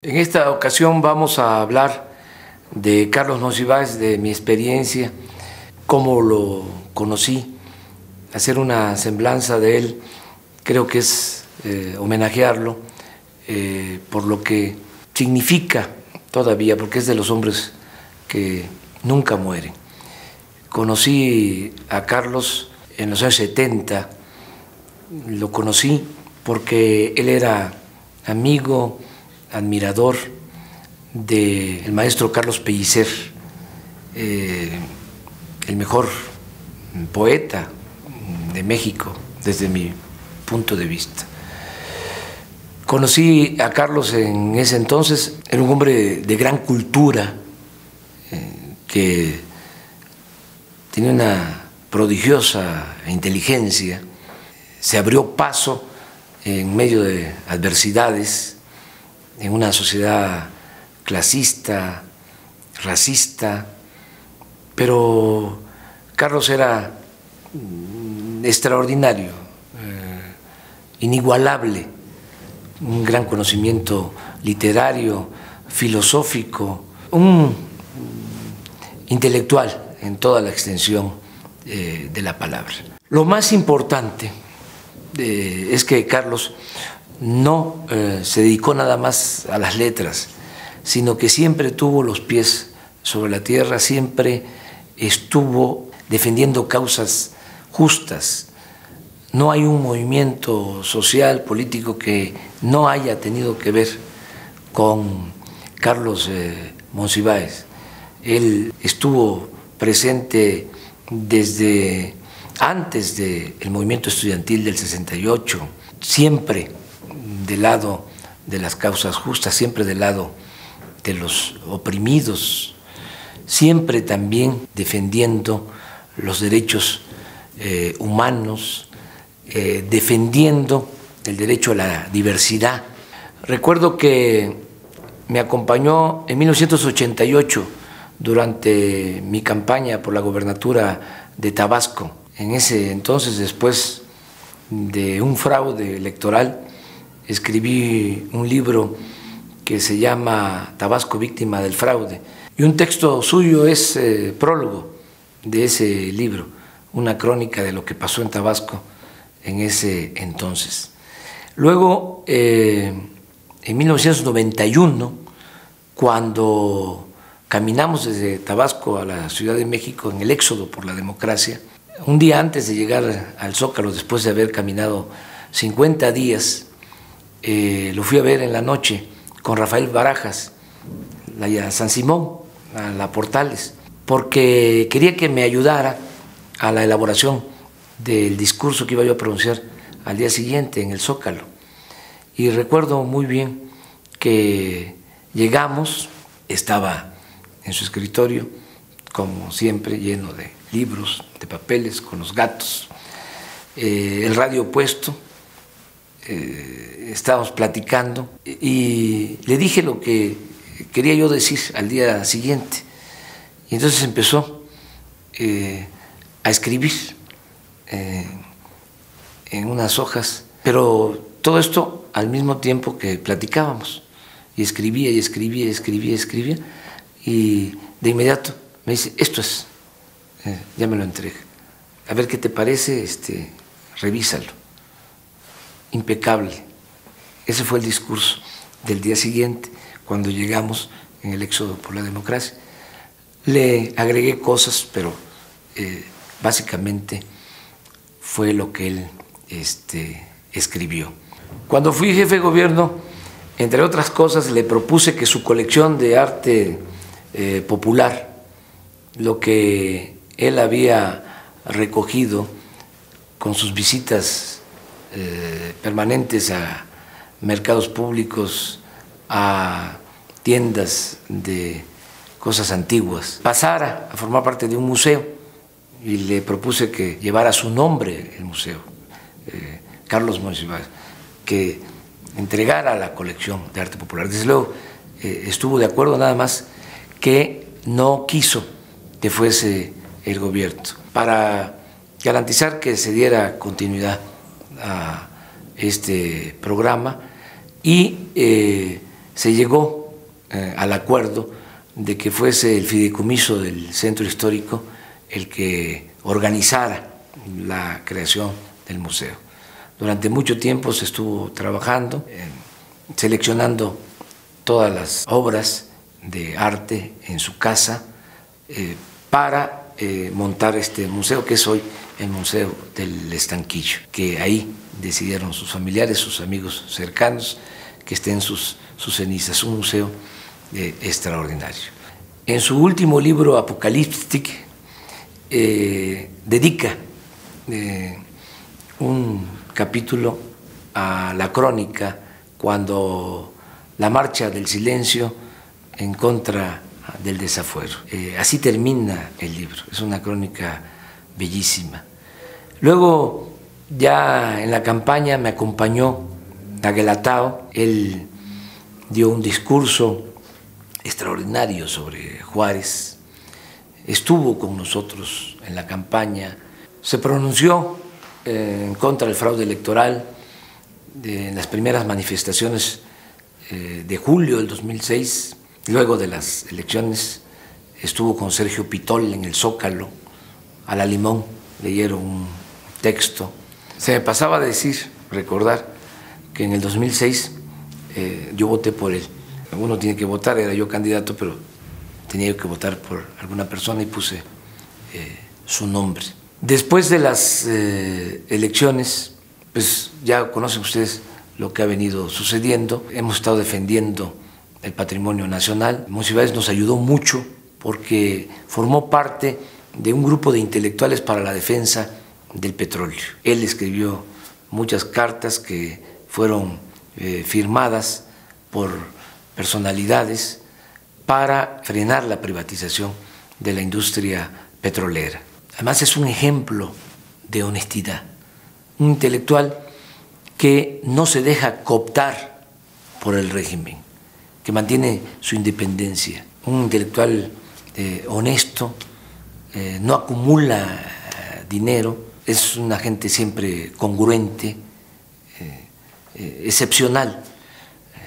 En esta ocasión vamos a hablar de Carlos Monsiváis, de mi experiencia, cómo lo conocí, hacer una semblanza de él. Creo que es homenajearlo por lo que significa todavía, porque es de los hombres que nunca mueren. Conocí a Carlos en los años 70, lo conocí porque él era amigo, admirador del maestro Carlos Pellicer, el mejor poeta de México desde mi punto de vista. Conocí a Carlos en ese entonces, era un hombre de gran cultura, que tenía una prodigiosa inteligencia, se abrió paso en medio de adversidades, en una sociedad clasista, racista, pero Carlos era extraordinario, inigualable, un gran conocimiento literario, filosófico, un intelectual en toda la extensión de la palabra. Lo más importante es que Carlos no se dedicó nada más a las letras, sino que siempre tuvo los pies sobre la tierra, siempre estuvo defendiendo causas justas. No hay un movimiento social, político que no haya tenido que ver con Carlos Monsiváis. Él estuvo presente desde antes del movimiento estudiantil del 68, siempre del lado de las causas justas, siempre del lado de los oprimidos, siempre también defendiendo los derechos humanos, defendiendo el derecho a la diversidad. Recuerdo que me acompañó en 1988 durante mi campaña por la gobernatura de Tabasco. En ese entonces, después de un fraude electoral, escribí un libro que se llama Tabasco, víctima del fraude, y un texto suyo es prólogo de ese libro, una crónica de lo que pasó en Tabasco en ese entonces. Luego, en 1991, cuando caminamos desde Tabasco a la Ciudad de México en el éxodo por la democracia, un día antes de llegar al Zócalo, después de haber caminado 50 días, lo fui a ver en la noche con Rafael Barajas, a San Simón, a la Portales, porque quería que me ayudara a la elaboración del discurso que iba yo a pronunciar al día siguiente en el Zócalo. Y recuerdo muy bien que llegamos, estaba en su escritorio, como siempre, lleno de libros, de papeles, con los gatos, el radio puesto. Estábamos platicando y le dije lo que quería yo decir al día siguiente. Y entonces empezó a escribir en unas hojas, pero todo esto al mismo tiempo que platicábamos. Y escribía, y escribía, y escribía, y escribía. Y de inmediato me dice, esto es, ya me lo entrega. A ver qué te parece, revísalo. Impecable. Ese fue el discurso del día siguiente, cuando llegamos en el éxodo por la democracia. Le agregué cosas, pero básicamente fue lo que él escribió. Cuando fui jefe de gobierno, entre otras cosas, le propuse que su colección de arte popular, lo que él había recogido con sus visitas permanentes a mercados públicos, a tiendas de cosas antiguas, pasara a formar parte de un museo, y le propuse que llevara su nombre el museo, Carlos Monsiváis, que entregara la colección de arte popular. Desde luego estuvo de acuerdo, nada más que no quiso que fuese el gobierno, para garantizar que se diera continuidad a este programa y se llegó al acuerdo de que fuese el fideicomiso del Centro Histórico el que organizara la creación del museo. Durante mucho tiempo se estuvo trabajando, seleccionando todas las obras de arte en su casa para montar este museo, que es hoy el Museo del Estanquillo, que ahí decidieron sus familiares, sus amigos cercanos, que estén sus cenizas, un museo extraordinario. En su último libro, Apocalíptic, dedica un capítulo a la crónica cuando la marcha del silencio en contra del desafuero. Así termina el libro, es una crónica bellísima. Luego, ya en la campaña me acompañó Daguelatao, él dio un discurso extraordinario sobre Juárez, estuvo con nosotros en la campaña, se pronunció en contra del fraude electoral en las primeras manifestaciones de julio del 2006, luego de las elecciones estuvo con Sergio Pitol en el Zócalo, a la Limón, leyeron un texto. Se me pasaba a decir, recordar, que en el 2006 yo voté por él. Uno tiene que votar, era yo candidato, pero tenía que votar por alguna persona y puse su nombre. Después de las elecciones, pues ya conocen ustedes lo que ha venido sucediendo. Hemos estado defendiendo el patrimonio nacional. Monsiváis nos ayudó mucho porque formó parte de un grupo de intelectuales para la defensa del petróleo. Él escribió muchas cartas que fueron firmadas por personalidades para frenar la privatización de la industria petrolera. Además es un ejemplo de honestidad, un intelectual que no se deja cooptar por el régimen, que mantiene su independencia, un intelectual honesto, no acumula dinero, es una gente siempre congruente, excepcional.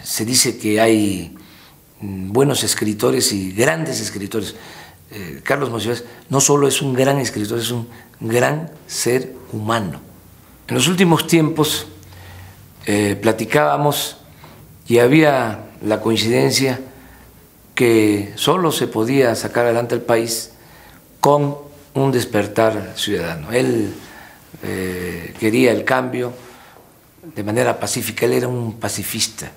Se dice que hay buenos escritores y grandes escritores. Carlos Monsiváis no solo es un gran escritor, es un gran ser humano. En los últimos tiempos platicábamos y había la coincidencia que solo se podía sacar adelante el país con un despertar ciudadano. Él quería el cambio de manera pacífica, él era un pacifista,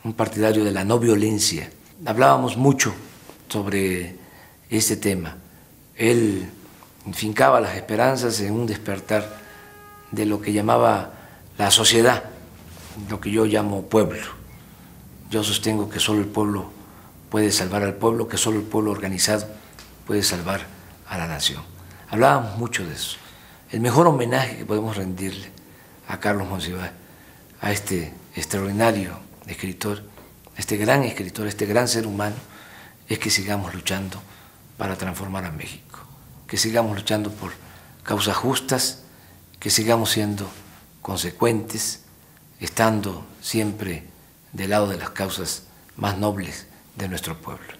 un partidario de la no violencia. Hablábamos mucho sobre este tema. Él fincaba las esperanzas en un despertar de lo que llamaba la sociedad, lo que yo llamo pueblo. Yo sostengo que solo el pueblo puede salvar al pueblo, que solo el pueblo organizado puede salvar a la nación. Hablábamos mucho de eso. El mejor homenaje que podemos rendirle a Carlos Monsiváis, a este extraordinario escritor, a este gran ser humano, es que sigamos luchando para transformar a México, que sigamos luchando por causas justas, que sigamos siendo consecuentes, estando siempre del lado de las causas más nobles de nuestro pueblo.